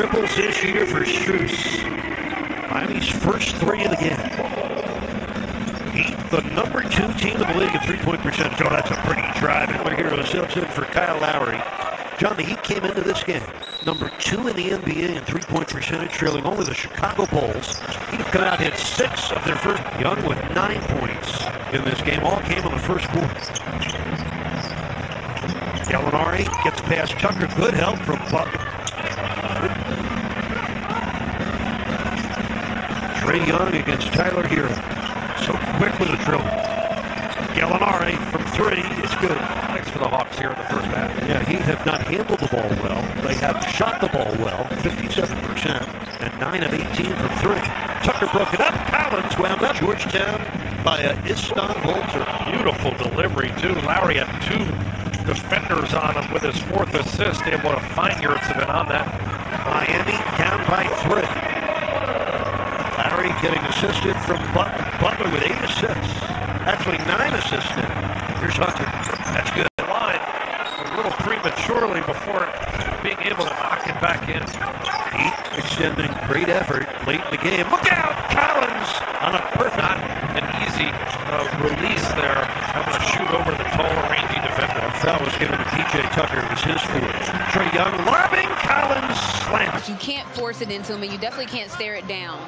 triples this year for Strus. Miami's first 3 of the game. The number 2 team in the league in three-point percentage. Oh, that's a pretty drive. And we're here to substitute for Kyle Lowry. John, the Heat came into this game number 2 in the NBA in three-point percentage, trailing only the Chicago Bulls. Heat have come out and hit 6 of their first. Young with 9 points in this game. All came in the first quarter. Gallinari gets past Tucker. Good help from Buck. Trae Young against Tyler Hero. So quick with the dribble. Gallinari from 3. It's good. Thanks for the Hawks here in the first half. Yeah, Heat have not handled the ball well. They have shot the ball well, 57%, and 9 of 18 from 3. Tucker broke it up. Collins wound up. Georgetown by Istanbul. Beautiful delivery, too. Lowry had 2 defenders on him with his 4th assist. Able to find Yurtsevin on that. Miami down by 3. Lowry getting assisted from Butler. Butler with 8 assists. Actually 9 assists now. Here's Hunter. That's good. Line a little prematurely before being able to knock it back in. Heat extending great effort late in the game. Look out! Collins on a perfect. Not an easy release there. Having to shoot over the taller, rangy defender. That foul was given to P.J. Tucker. It was his fault. Trae Young lobbing. Collins slams. You can't force it into him, and you definitely can't stare it down.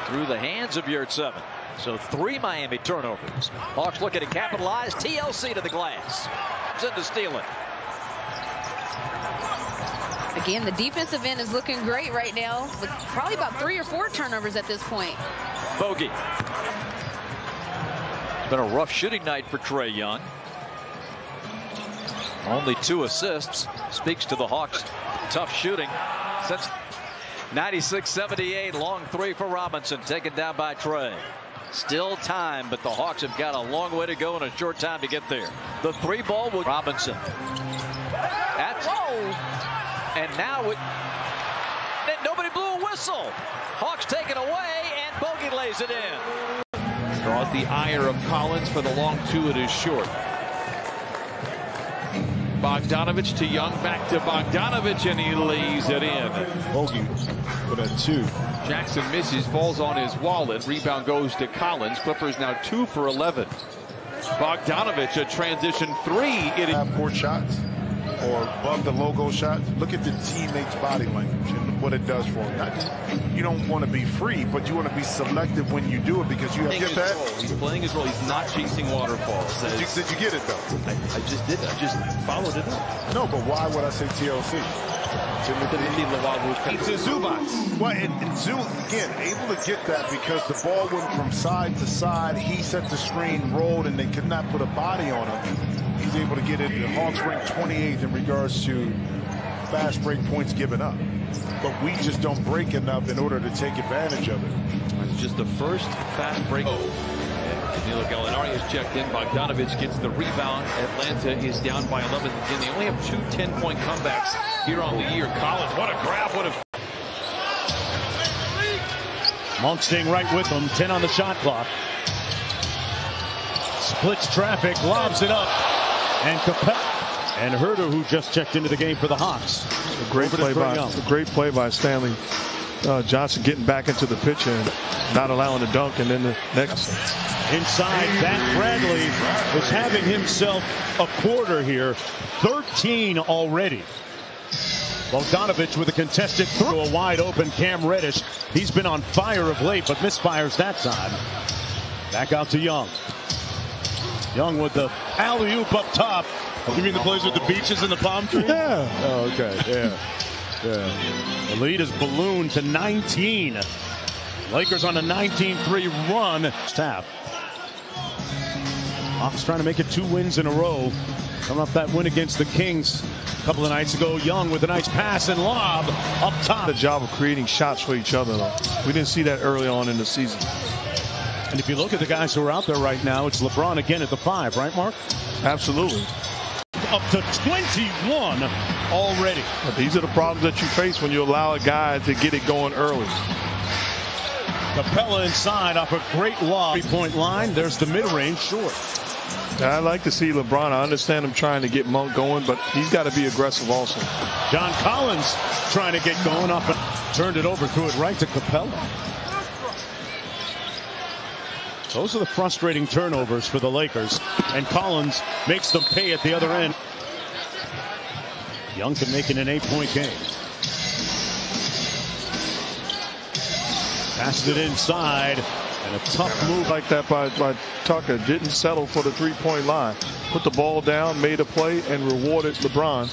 Through the hands of Yurtsevin. So 3 Miami turnovers. Hawks looking to capitalize. TLC to the glass. Into stealing. Again, the defensive end is looking great right now, with probably about 3 or 4 turnovers at this point. Bogey. It's been a rough shooting night for Trae Young. Only 2 assists. Speaks to the Hawks' tough shooting. Since 96-78, long 3 for Robinson, taken down by Trae. Still time, but the Hawks have got a long way to go in a short time to get there. The 3 ball with Robinson. And now nobody blew a whistle. Hawks taken away, and Bogey lays it in. Draws the ire of Collins for the long 2. It is short. Bogdanovich to Young, back to Bogdanovich, and he lays it in. Bogey with a 2. Jackson misses, falls on his wallet. Rebound goes to Collins. Clippers now 2 for 11. Bogdanovich, a transition 3. It is half-court shots or above the logo shots. Look at the teammate's body language and what it does for him. Not just, you don't want to be free, but you want to be selective when you do it because you have to get that. He's playing his role. He's not chasing waterfalls. Did you get it, though? I just did. I just followed it up. No, but why would I say TLC? It's a Zubats. Well, and Zoo, again, able to get that because the ball went from side to side. He set the screen, rolled, and they could not put a body on him. He's able to get it. The Hawks ranked 28th in regards to fast break points given up. But we just don't break enough in order to take advantage of it. It's just the first fast break. Danilo Gallinari has checked in. Bogdanovich gets the rebound. Atlanta is down by 11 again. They only have 2 10-point comebacks here on the year. Collins, what a grab, what a... Monk staying right with them. 10 on the shot clock. Splits traffic, lobs it up. And Capella and Herter, who just checked into the game for the Hawks. A great play by Stanley Johnson, getting back into the pitch and not allowing a dunk, and then the next. Inside, Pat Bradley is having himself a quarter here. 13 already. Bogdanovich with a contested throw, a wide open Cam Reddish. He's been on fire of late, but misfires that time. Back out to Young. Young with the alley-oop up top. You mean the place with the beaches and the palm trees? Yeah. Oh, okay. Yeah. Yeah. The lead is ballooned to 19. Lakers on a 19-3 run. Half. Hawks trying to make it 2 wins in a row. Coming off that win against the Kings a couple of nights ago. Young with a nice pass and lob up top. The job of creating shots for each other, though. We didn't see that early on in the season. And if you look at the guys who are out there right now, it's LeBron again at the 5, right, Mark? Absolutely. Up to 21 already. But these are the problems that you face when you allow a guy to get it going early. Capella inside off a great lob. 3-point line. There's the mid-range short. I like to see LeBron. I understand him trying to get Monk going, but he's got to be aggressive also. John Collins trying to get going up and turned it over, threw it right to Capella. Those are the frustrating turnovers for the Lakers, and Collins makes them pay at the other end. Young can make it an 8-point game. Passed it inside, and a tough move like that by Tucker. Didn't settle for the 3-point line. Put the ball down, made a play, and rewarded LeBron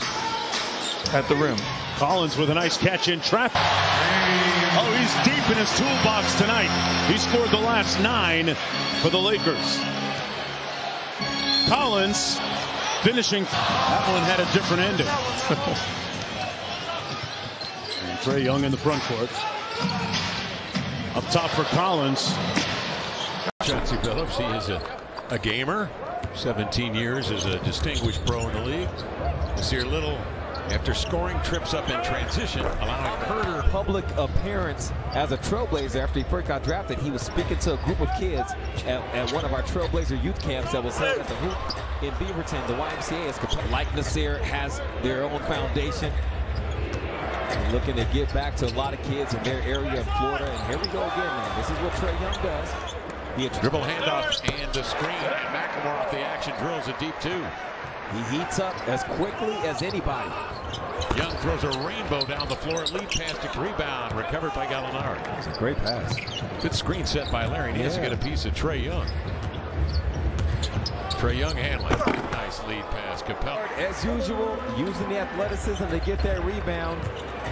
at the rim. Collins with a nice catch in traffic. Oh, he's deep in his toolbox tonight. He scored the last 9 for the Lakers. Collins finishing. That one had a different ending. And Trae Young in the front court. Up top for Collins. Chauncey Billups, he is a gamer. 17 years as a distinguished pro in the league. Nasir Little, after scoring, trips up in transition, allowing Herter. Public appearance as a Trailblazer after he first got drafted. He was speaking to a group of kids at one of our Trailblazer youth camps that was held at the Hoop in Beaverton. The YMCA is like Nasir has their own foundation. Looking to get back to a lot of kids in their area in Florida. And here we go again now. This is what Trae Young does. Dribble handoff and the screen, and McLemore off the action, drills a deep 2. He heats up as quickly as anybody. Young throws a rainbow down the floor. Lead pass to rebound, recovered by Gallinari. It's a great pass. Good screen set by Larry, and he has to get a piece of Trae Young. Trae Young handling. Nice lead pass. Capella. As usual, using the athleticism to get that rebound.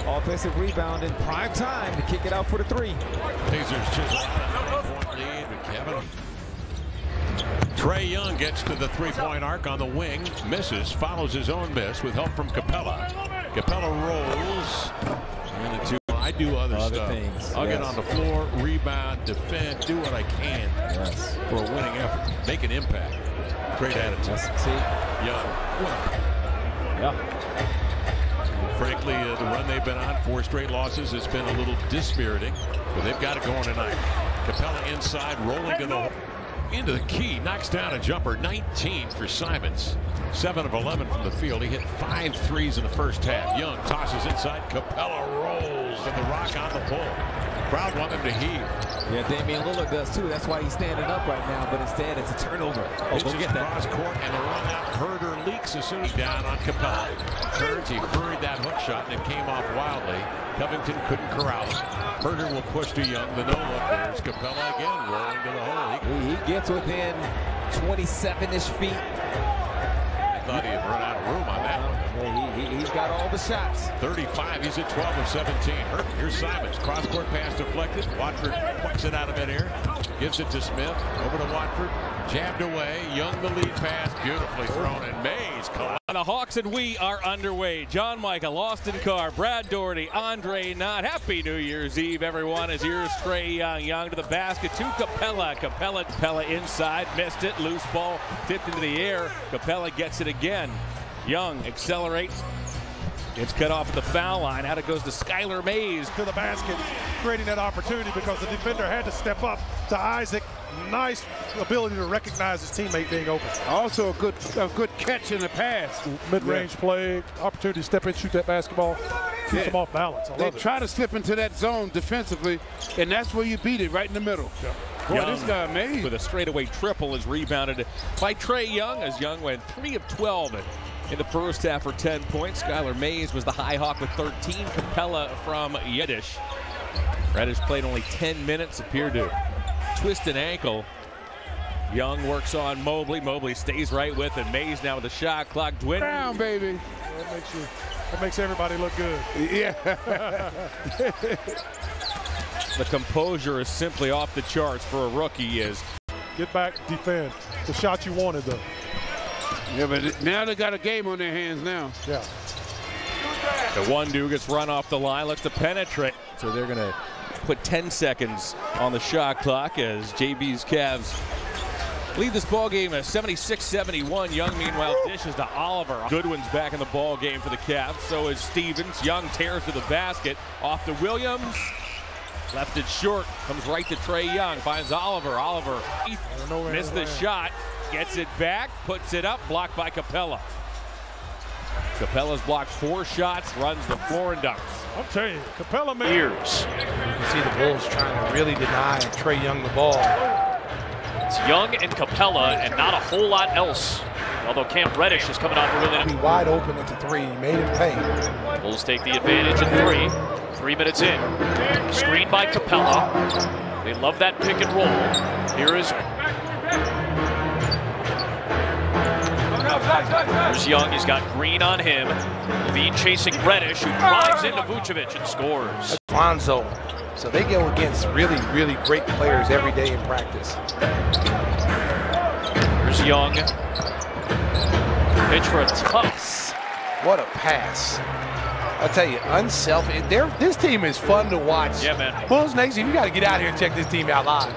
Offensive rebound in prime time to kick it out for the 3. Pacers chisel out a 9-point lead with Kevin. Trae Young gets to the 3-point arc on the wing, misses, follows his own miss with help from Capella. Capella rolls. And the 2. I do other stuff. Things. I'll get on the floor, rebound, defend, do what I can for a winning effort. Make an impact. Great attitude. Young. Yeah. Frankly, the run they've been on, 4 straight losses, has been a little dispiriting, but they've got it going tonight. Capella inside, rolling to the into the key, knocks down a jumper. 19 for Simons, 7 of 11 from the field. He hit 5 threes in the first half. Young tosses inside. Capella rolls, and the Rock on the pull. Crowd want him to heave. Yeah, Damian Lillard does too. That's why he's standing up right now. But instead, it's a turnover. Oh, go get that. Cross court, and the run out. Herder leaks as soon as he's down on Capella. Turns, he hurried that hook shot, and it came off wildly. Covington couldn't corral it. Herder will push to Young. The no-look. There's Capella again, rolling to the hole. He gets within 27-ish feet. I thought he had run out of room on that one. He's got all the shots. 35. He's at 12 of 17. Here's Simons. Cross-court pass deflected. Watford plucks it out of midair. Gives it to Smith. Over to Watford. Jabbed away. Young the lead pass. Beautifully thrown. And Mays collapsed. The Hawks and we are underway. John Michael, Austin Carr, Brad Doherty, Andre Knott. Happy New Year's Eve, everyone. As here's Trae Young. Young to the basket to Capella. Capella inside. Missed it. Loose ball. Tipped into the air. Capella gets it again. Young accelerates. It's cut off the foul line. Out it goes to Skylar Mays. To the basket, creating that opportunity because the defender had to step up to Isaac. Nice ability to recognize his teammate being open. Also a good catch in the pass. Mid-range play, opportunity to step in, shoot that basketball. Keeps them off balance. They try to slip into that zone defensively, and that's where you beat it, right in the middle. Yeah. Boy, this guy amazing. With a straightaway triple is rebounded by Trae Young as Young went 3 of 12 in the first half for 10 points. Skylar Mays was the high hawk with 13. Capella from Reddish. Reddish played only 10 minutes, appeared to twist an ankle. Young works on Mobley. Mobley stays right with it. Mays now with the shot clock dwindling. Down, baby. That makes everybody look good. Yeah. The composure is simply off the charts for a rookie. Get back, defend. The shot you wanted, though. Yeah, but now they got a game on their hands now. Yeah. The one dude gets run off the line, looks to penetrate. So they're going to put 10 seconds on the shot clock as JB's Cavs lead this ball game at 76-71. Young, meanwhile, dishes to Oliver. Goodwin's back in the ball game for the Cavs. So is Stevens. Young tears to the basket. Off to Williams. Left it short. Comes right to Trae Young. Finds Oliver. Oliver missed the shot. Gets it back, puts it up, blocked by Capella. Capella's blocked 4 shots, runs the floor and dunks. I'm telling you, Capella made Years. You can see the Bulls trying to really deny Trae Young the ball. It's Young and Capella and not a whole lot else. Although Cam Reddish is coming off a really Be wide open at the 3. He made him pay. Bulls take the advantage at 3. 3 minutes in. Screen by Capella. They love that pick and roll. Here is Here's Young. He's got Green on him. Levine chasing Reddish, who drives into Vucevic and scores. Lonzo. So they go against really, really great players every day in practice. Here's Young. Pitch for a toss. What a pass. I'll tell you, unselfish. This team is fun to watch. Yeah, man. Bulls Nation, you got to get out here and check this team out live.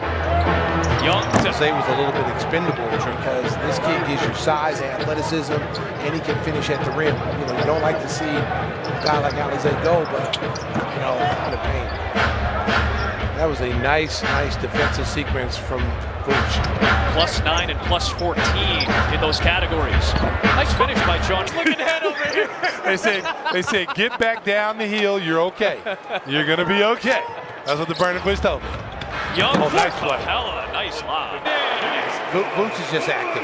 Young to say was a little bit expendable because this kid gives you size, athleticism, and he can finish at the rim. You know, you don't like to see a guy like Alizé go, but you know, in the paint. That was a nice defensive sequence from Vooch. +9 and +14 in those categories. Nice finish by John. Looking ahead over here. They said, get back down the hill. You're okay. You're gonna be okay. That's what the Burning Bush told me. Young, nice play. Capella, nice lob. Vooch is just active.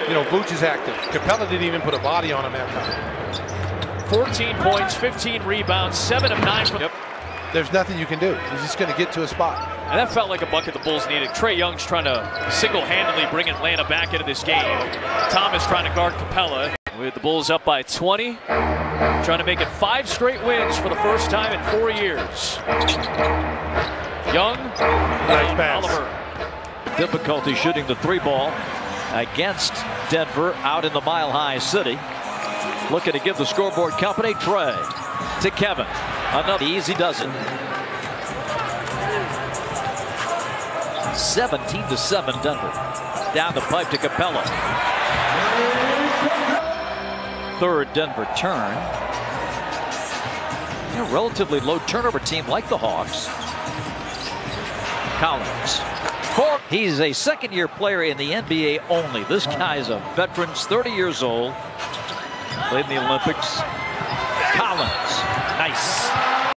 You know, Vooch is active. Capella didn't even put a body on him that time. 14 points, 15 rebounds, 7 of 9 from. Yep. There's nothing you can do. He's just going to get to a spot. And that felt like a bucket the Bulls needed. Trae Young's trying to single-handedly bring Atlanta back into this game. Thomas trying to guard Capella. With the Bulls up by 20. Trying to make it 5 straight wins for the first time in 4 years. Young, nice pass. Oliver. Difficulty shooting the 3 ball against Denver out in the Mile High City. Looking to give the scoreboard company. Trae to Kevin. Another easy dozen. 17-7 Denver. Down the pipe to Capella. 3rd Denver turn. A relatively low turnover team like the Hawks. Collins. He's a 2nd-year player in the NBA only. This guy's a veteran, 30 years old. Played in the Olympics. Collins. Nice.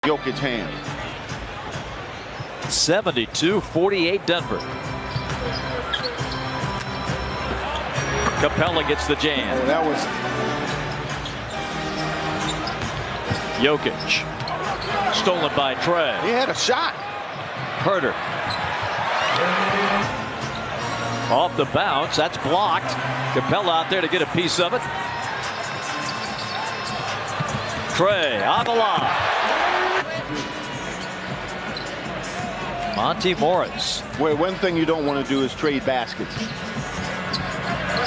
Jokic hand. 72-48 Denver. Capella gets the jam. Oh, that was Jokic. Stolen by Trae. He had a shot. Herter. Off the bounce. That's blocked. Capella out there to get a piece of it. Trae on the line. Monty Morris. Well, one thing you don't want to do is trade baskets.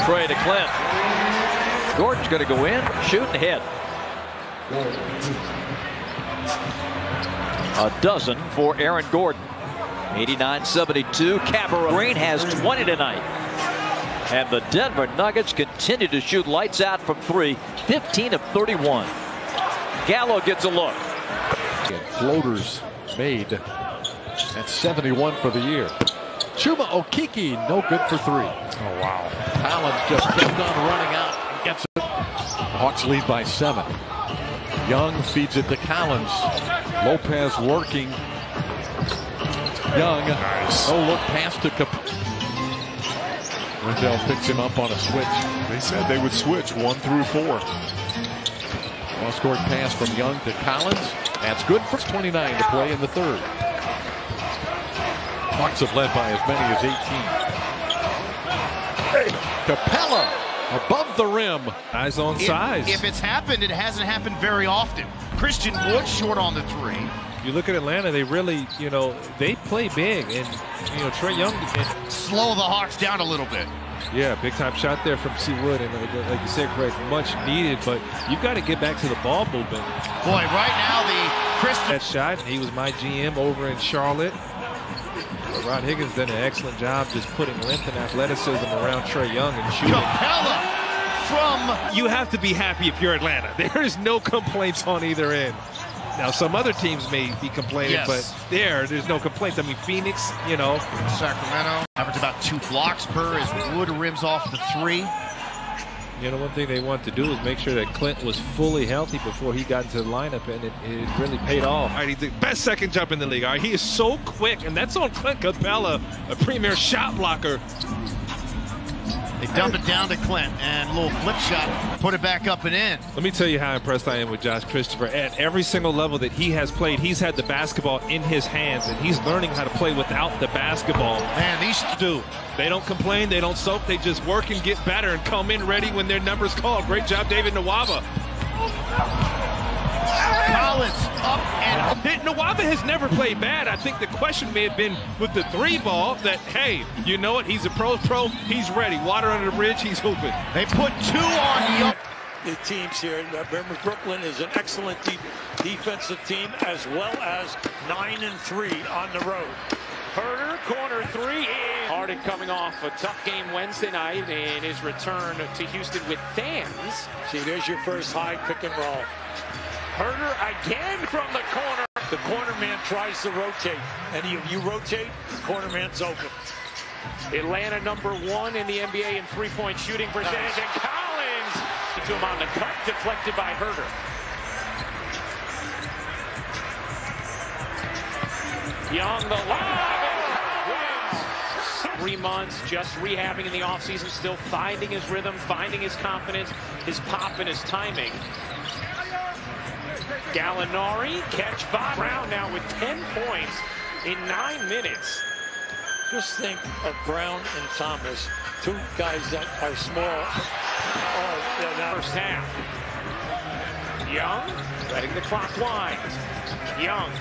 Trae to Clint. Gordon's going to go in, shoot and hit. A dozen for Aaron Gordon. 89-72. Cabarrot. Green has 20 tonight. And the Denver Nuggets continue to shoot lights out from 3. 15 of 31. Gallo gets a look. Floaters made. That's 71 for the year. Chuma Okeke, no good for 3. Oh, wow. Collins just kept on running out and gets it. Hawks lead by 7. Young feeds it to Collins. Lopez working. Young. Nice. No look pass to Rendell picks him up on a switch. They said they would switch 1 through 4. Well-scored pass from Young to Collins. That's good for 29 to play in the 3rd. Hawks have led by as many as 18. Capella above the rim. Eyes on size. If it's happened, it hasn't happened very often. Christian Wood short on the 3. You look at Atlanta, they really, they play big. And, Trae Young. Slow the Hawks down a little bit. Yeah, big time shot there from C. Wood. And like you said, Greg, much needed. But you've got to get back to the ball movement. Boy, right now that shot, he was my GM over in Charlotte. Rod Higgins done an excellent job just putting length and athleticism around Trae Young and shooting. Capella from... You have to be happy if you're Atlanta. There is no complaints on either end. Now, some other teams may be complaining, but there's no complaints. I mean, Phoenix, you know. Sacramento average about 2 blocks per as Wood rims off the 3. You know, one thing they want to do is make sure that Clint was fully healthy before he got into the lineup, and it really paid off. All right, he's the best second jump in the league. All right, he is so quick, and that's on Clint Capella, a premier shot blocker. They dump it down to Clint, and a little flip shot, put it back up and in. Let me tell you how impressed I am with Josh Christopher. At every single level that he has played, he's had the basketball in his hands, and he's learning how to play without the basketball. Man, these do. They don't complain, they don't soak, they just work and get better and come in ready when their number's called. Great job, David Nwaba. Collins up and Nwaba has never played bad. I think the question may have been with the 3 ball that, hey, you know what? He's a pro, he's ready. Water under the bridge, he's hooping. They put 2 on Young. The teams here. Remember, Brooklyn is an excellent defensive team as well as 9-3 on the road. Herter, corner 3 in. Harden coming off a tough game Wednesday night in his return to Houston with fans. See, there's your first high pick and roll. Herter again from the corner. The corner man tries to rotate, and you rotate, the corner man's open. Atlanta #1 in the NBA in 3-point shooting percentage, and Collins to him on the cut, deflected by Herter. Young, the lob, wins. 3 months, just rehabbing in the offseason, still finding his rhythm, finding his confidence, his pop, and his timing. Gallinari, catch by Brown now with 10 points in 9 minutes. Just think of Brown and Thomas, 2 guys that are small. First half. Young, letting the clock wind. Young,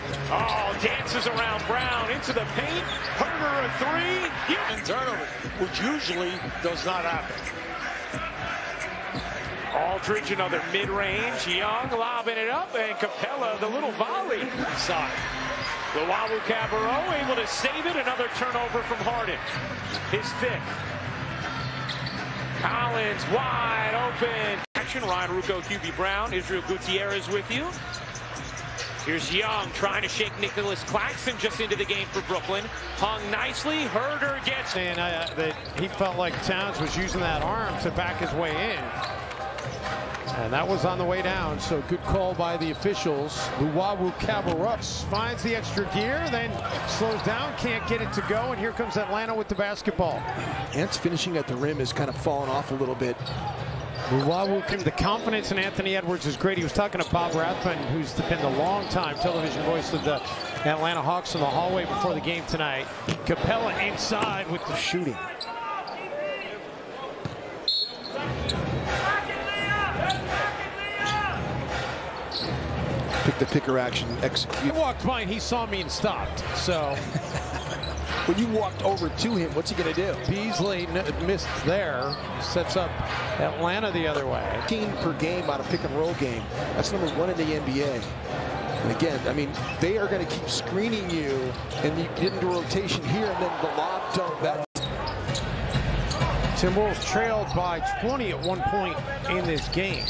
dances around Brown into the paint. Herter a 3. And turnover, which usually does not happen. Aldridge, another mid-range. Young lobbing it up, and Capella, the little volley inside. Luwawu Cabarrot able to save it. Another turnover from Harden. His 5th. Collins wide open. Action. Ryan Rucco, QB Brown, Israel Gutierrez with you. Here's Young trying to shake Nicholas Claxton just into the game for Brooklyn. Hung nicely. Herter gets. And that he felt like Towns was using that arm to back his way in. And that was on the way down, so good call by the officials. Luwawu Cabarrot finds the extra gear, then slows down, can't get it to go, and here comes Atlanta with the basketball. Ant's finishing at the rim is kind of fallen off a little bit. Luwawu, the confidence in Anthony Edwards is great. He was talking to Bob Rathbun, who's been the longtime television voice of the Atlanta Hawks in the hallway before the game tonight. Capella inside with the shooting. Pick the picker action, execute. I walked by and he saw me and stopped, so. When you walked over to him, what's he going to do? Beasley missed there, sets up Atlanta the other way. 15 per game on a pick and roll game. That's #1 in the NBA. And again, I mean, they are going to keep screening you, and you get into rotation here, and then the lob dunk back. Timberwolves trailed by 20 at one point in this game.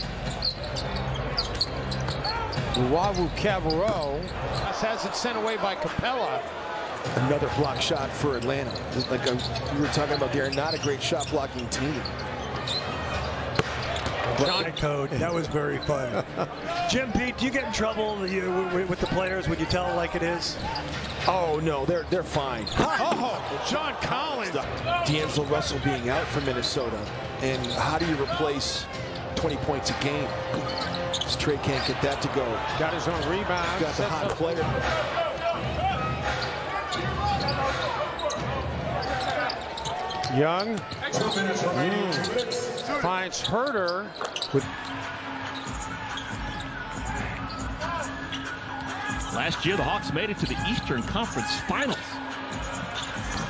Luwawu Cabarrot has it sent away by Capella. Another block shot for Atlanta. Like we were talking about, they're not a great shot blocking team. Code. That was very fun. Jim, Pete, do you get in trouble with the players when you tell it like it is? Oh no, they're fine. Oh, John Collins. D'Angelo Russell being out for Minnesota, and how do you replace 20 points a game? Trae can't get that to go. Got his own rebound. Got the hot player. Young finds Herter with. Last year, the Hawks made it to the Eastern Conference Finals.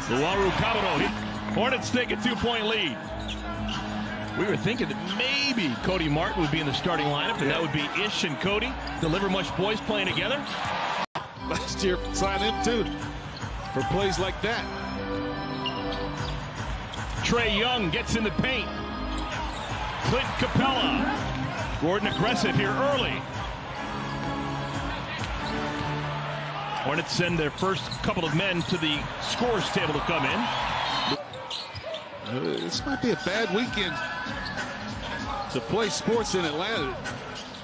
Luwawu Cabarrot. Hornets take a 2-point lead. We were thinking that maybe Cody Martin would be in the starting lineup, and that would be Ish and Cody. Deliver much boys playing together. Last year, signed him too for plays like that. Trae Young gets in the paint. Clint Capella. Gordon aggressive here early. Hornets send their first couple of men to the scores table to come in. This might be a bad weekend to play sports in Atlanta.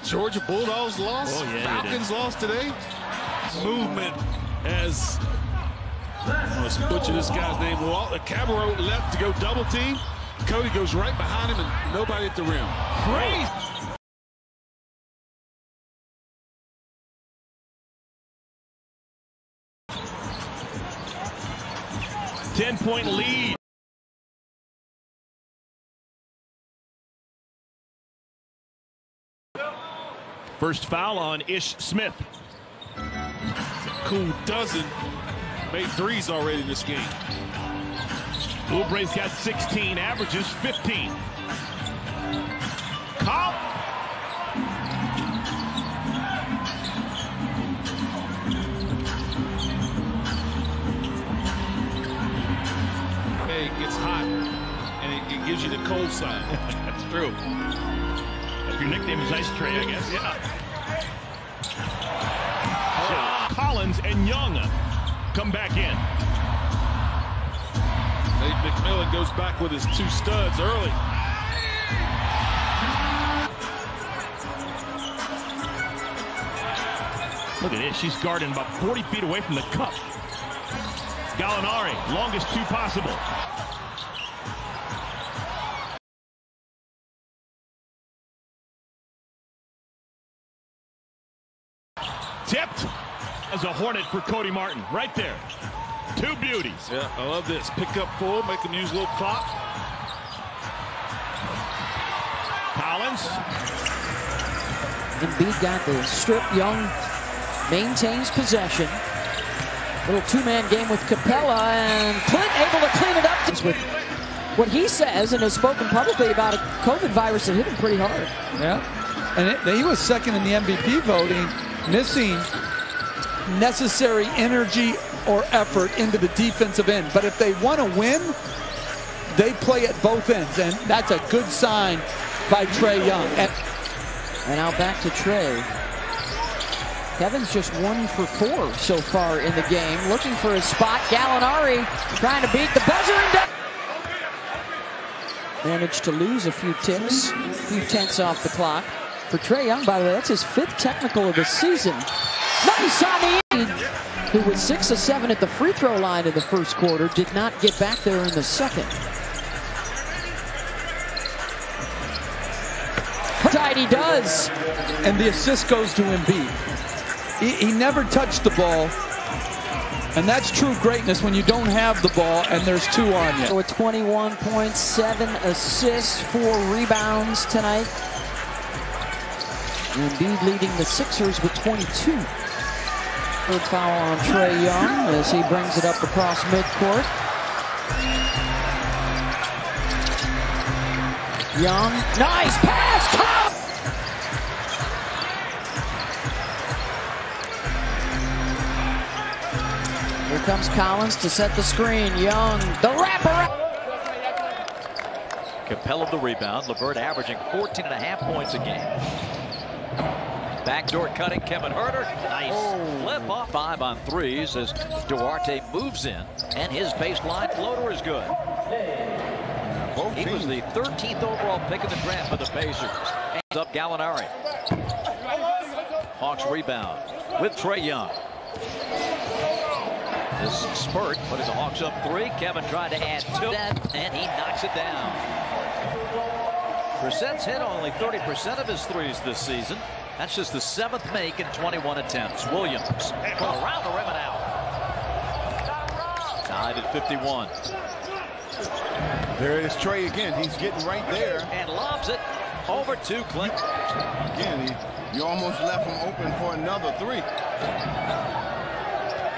Georgia Bulldogs lost. Oh, yeah, Falcons lost today. Movement as let's butcher this guy's name. Cabarrot left to go double team. Cody goes right behind him and nobody at the rim. Crazy. 10-point lead. First foul on Ish Smith. Cool dozen made threes already in this game. Oubre's got 16, averages 15. Cop. It gets hot and it gives you the cold sign. That's true. If your nickname is Ice Trae, I guess. Yeah. Collins and Young come back in. Nate McMillan goes back with his two studs early. Look at this. She's guarding about 40 feet away from the cup. Gallinari, longest two possible. Tipped as a Hornet for Cody Martin. Right there. Two beauties. Yeah, I love this. Pick up full, make them use a little clock. Collins. Embiid got the strip. Young maintains possession. Little two-man game with Capella, and Clint able to clean it up with what he says and has spoken publicly about a COVID virus that hit him pretty hard. Yeah, and he was second in the MVP voting, missing necessary energy or effort into the defensive end. But if they want to win, they play at both ends, and that's a good sign by Trae Young. And now back to Trae. Kevin's just 1 for 4 so far in the game. Looking for his spot. Gallinari trying to beat the buzzer and managed to lose a few ticks, a few tenths off the clock. For Trae Young, by the way, that's his 5th technical of the season. Nice on the end, who was 6 of 7 at the free throw line in the first quarter, did not get back there in the second. Tight he does. And the assist goes to Embiid. He never touched the ball, and that's true greatness when you don't have the ball and there's 2 on you. So a 21 points, 7 assists, 4 rebounds tonight. Embiid leading the Sixers with 22. Third foul on Trae Young as he brings it up across midcourt. Young, nice pass! Here comes Collins to set the screen. Young, the wrapper. Capella the rebound. LeVert averaging 14.5 points a game. Backdoor cutting, Kevin Huerter. Nice flip off. 5 on 3s as Duarte moves in, and his baseline floater is good. He was the 13th overall pick in the draft for the Pacers. Hands up Gallinari. Hawks rebound with Trae Young. This spurt putting the Hawks up 3. Kevin tried to add 2, and he knocks it down. Brissett's hit only 30% of his threes this season. That's just the 7th make in 21 attempts. Williams around the rim and out. Tied at 51. There is Trae again. He's getting right there. And lobs it over to Clint. Again, you almost left him open for another 3.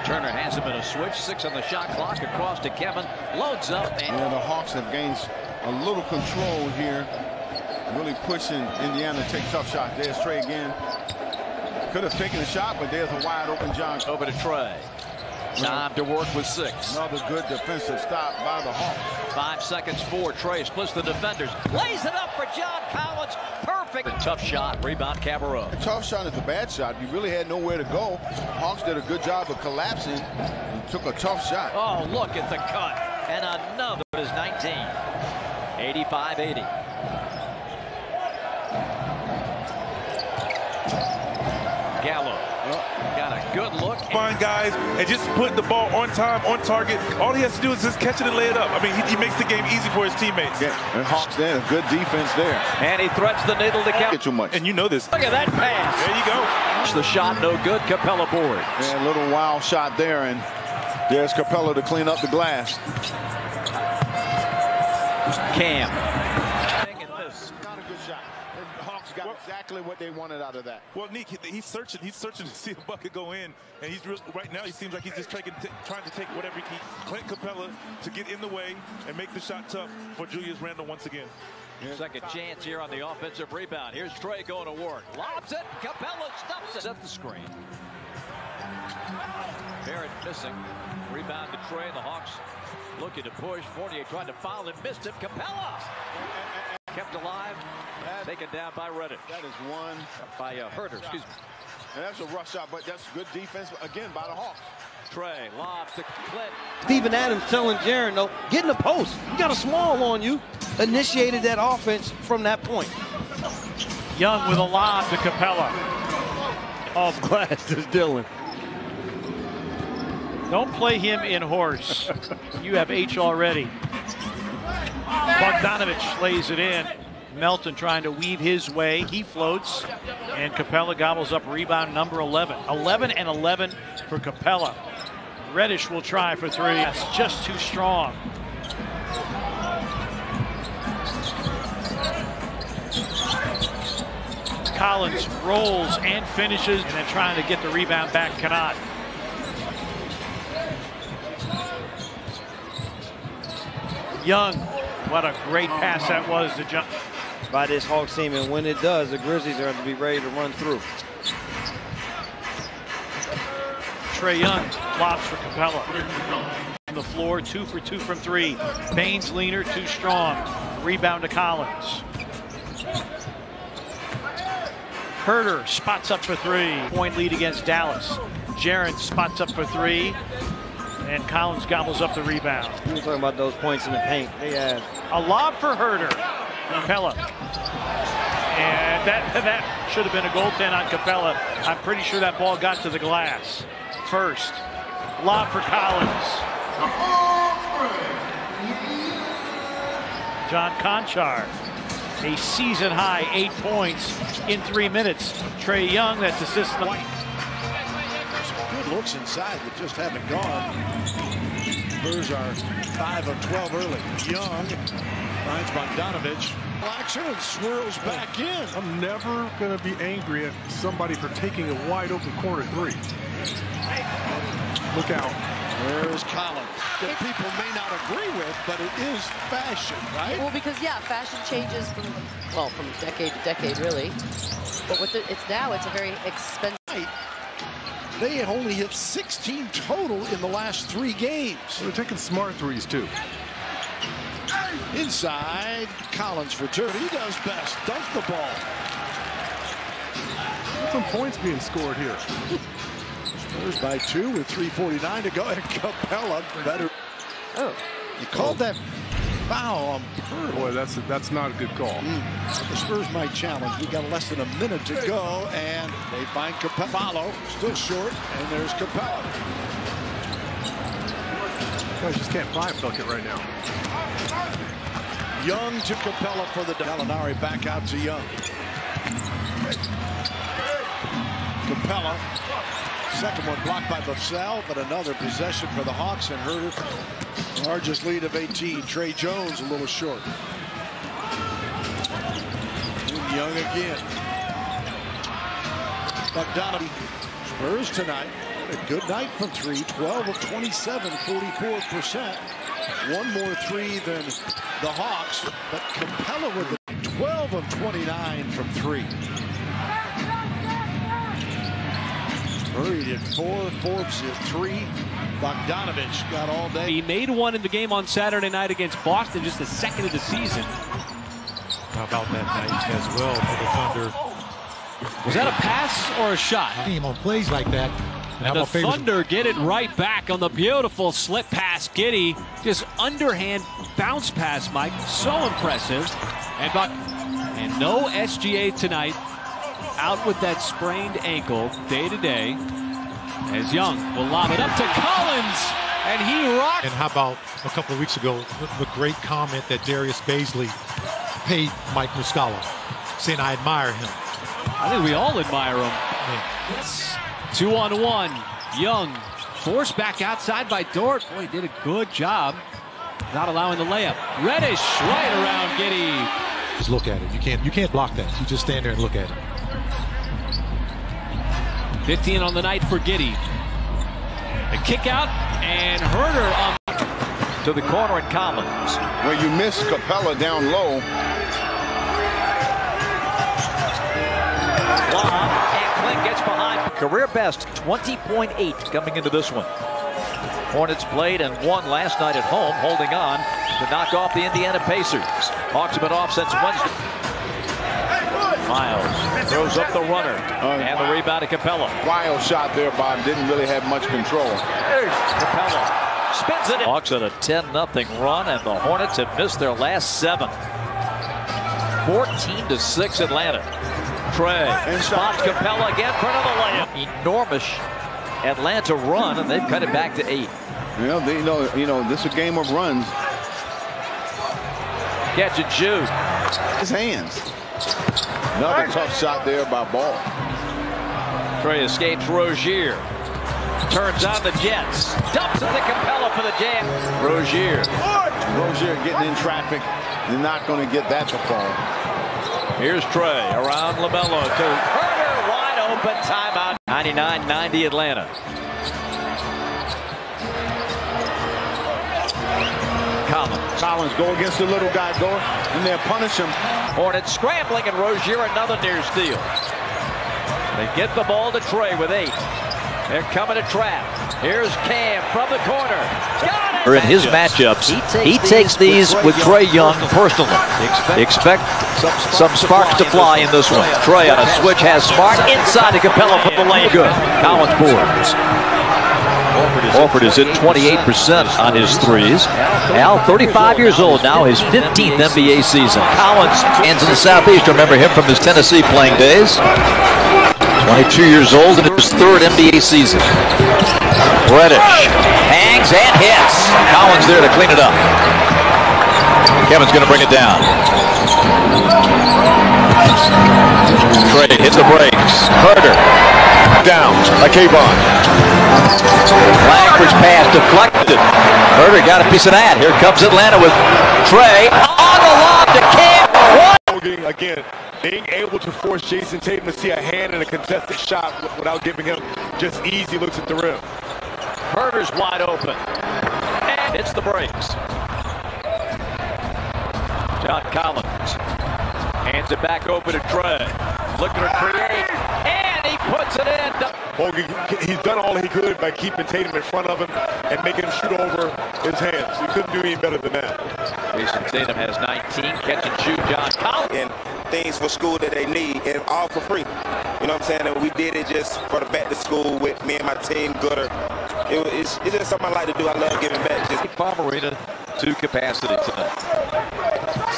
Turner has him in a switch. 6 on the shot clock. Across to Kevin. Loads up. And the Hawks have gained a little control here. Really pushing Indiana to take tough shots. There's Trae again. Could have taken a shot, but there's a wide open John. Over to Trae. Time to work with 6. Another good defensive stop by the Hawks. 5 seconds for Trae. Splits the defenders. Lays it up for John Collins. Perfect. perfect. Tough shot. Rebound, Cabarrot. A tough shot is a bad shot. You really had nowhere to go. Hawks did a good job of collapsing and took a tough shot. Oh, look at the cut. And another is 19. 85-80. Gallo got a good look. Find guys and just put the ball on time, on target. All he has to do is just catch it and lay it up. I mean, he makes the game easy for his teammates. Yeah, and Hawks there, good defense there. And he threats the needle to count. Get too much. And you know this. Look at that pass. There you go. The shot no good. Capella boards. And a little wild shot there, and there's Capella to clean up the glass. Cam. Not a good shot. And Hawks got exactly what they wanted out of that. Well, Nick, he's searching to see a bucket go in, and he's right now he seems like he's just trying to take whatever he can. Clint Capella to get in the way and make the shot tough for Julius Randle once again. Second chance here on the offensive rebound. Here's Trae going to work. Lobs it. Capella stops it at the screen. Barrett missing. Rebound to Trae. The Hawks looking to push. Fournier tried to foul and missed him. Capella kept alive. Taken down by Reddish. That is one. By Herter, excuse me. And that's a rough shot, but that's good defense, again, by the Hawks. Trae lobs to Clint. Steven Adams telling Jaren, no, get in the post. You got a small on you. Initiated that offense from that point. Young with a lob to Capella. Off glass is Dylan. Don't play him in horse. You have H already. Bogdanovich lays it in. Melton trying to weave his way. He floats. And Capella gobbles up rebound number 11. 11 and 11 for Capella. Reddish will try for three. That's just too strong. Collins rolls and finishes, and then trying to get the rebound back, cannot. Young, what a great pass that was to jump by this Hawks team, and when it does, the Grizzlies are going to be ready to run through. Trae Young lobs for Capella. On the floor, 2 for 2 from three. Baines leaner, too strong. Rebound to Collins. Herter spots up for three. Point lead against Dallas. Jaren spots up for three. And Collins gobbles up the rebound. We were talking about those points in the paint. They had a lob for Herter. Capella. And that should have been a goaltend on Capella. I'm pretty sure that ball got to the glass. First. Lob for Collins. John Conchar. A season high 8 points in 3 minutes. Trae Young, that's assist. Good looks inside, but just haven't gone. Spurs are 5 of 12 early. Young finds Bogdanovich. Blacks and swirls back in. I'm never going to be angry at somebody for taking a wide open corner three. Look out. There is Collins. That people may not agree with, but it is fashion, right? Well, because, yeah, fashion changes from decade to decade, really. But with it's a very expensive. They have only hit 16 total in the last 3 games. They're taking smart threes, too. Inside, Collins for two. He does best. Dunk the ball. Some points being scored here. Spurs by 2 with 3:49 to go. And Capella better. Oh, you called that foul on Pearl. Boy, that's not a good call. The Spurs might challenge. We got less than a minute to go, and they find Capella. Follow, still short, and there's Capella. Guys just can't find bucket right now. Young to Capella for the Gallinari, back out to Young. Capella. Second one blocked by Vassell, but another possession for the Hawks, and Herter. Largest lead of 18. Trae Jones a little short. And Young again. Bogdanovich. Spurs tonight. A good night from three. 12 of 27, 44%. One more three than the Hawks, but Capella with the 12 of 29 from three. Murray at 4, Forbes at 3. Bogdanovich got all day. He made one in the game on Saturday night against Boston, just the second of the season. How about that night as well for the Thunder? Was that a pass or a shot? Team on plays like that. And the Thunder get it right back on the beautiful slip pass. Giddey, just underhand bounce pass, Mike. So impressive. And no SGA tonight. Out with that sprained ankle day to day. As Young will lob it up to Collins. And he rocked. And how about a couple of weeks ago, the great comment that Darius Baisley paid Mike Muscala, saying I admire him. I think we all admire him. Yeah. 2-on-1. Young forced back outside by Dort. Boy, he did a good job not allowing the layup. Reddish right around Giddey. Just look at it. You can't block that. You just stand there and look at it. 15 on the night for Giddey. A kick out and Herder on to the corner and Collins. Where you miss Capella down low. And Clint gets behind. Career best 20.8 coming into this one. Hornets played and won last night at home, holding on to knock off the Indiana Pacers. Hawks have been off since Wednesday. Miles throws up the runner and the rebound to Capella. Wild shot there by him, didn't really have much control. Capella spins it in. Hawks on a 10-0 run, and the Hornets have missed their last 7. 14-6 Atlanta. Trae spots Capella again for another layup. Enormous Atlanta run, and they've cut it back to 8. Well, you know, this is a game of runs. Catch and shoot. His hands. Another tough shot there by Ball. Trae escapes Rozier. Turns on the Jets. Dumps it to Capella for the jam. Rozier getting in traffic. They're not going to get that to fall. Here's Trae around LaMelo to Herder. Wide open timeout. 99-90 Atlanta. Collins go against the little guy, go in there, punish him. Hornets scrambling, and Rozier another near steal. They get the ball to Trae with 8. They're coming to trap. Here's Cam from the corner. Got it! In his matchups, he takes these with Trae Young personally. Expect some sparks to fly in this one. Trae on a switch has Smart inside to Capella for the lane. Good. Collins boards. Horford is at 28% on his threes. Al, 35 years old now, his 15th NBA season. Collins ends in the Southeast. Remember him from his Tennessee playing days. 22 years old in his 3rd NBA season. Reddish hangs and hits. Collins there to clean it up. Kevin's going to bring it down. Trae hits the brakes. Herder down by Kayvon. Langford's pass deflected. Herder got a piece of that. Here comes Atlanta with Trae on the lob to Cam. Again, being able to force Jason Tatum to see a hand in a contested shot without giving him just easy looks at the rim. Herder's wide open. And hits the brakes. John Collins hands it back over to Trae. Looking to create. And he puts it in. He's done all he could by keeping Tatum in front of him and making him shoot over his hands. He couldn't do any better than that. Jason Tatum has 19. Catch and shoot, John Collins. And things for school that they need, and all for free. You know what I'm saying? And we did it just for the back to school with me and my team, Gooder. It's just something I like to do. I love giving back. Just Palm Arena to capacity tonight.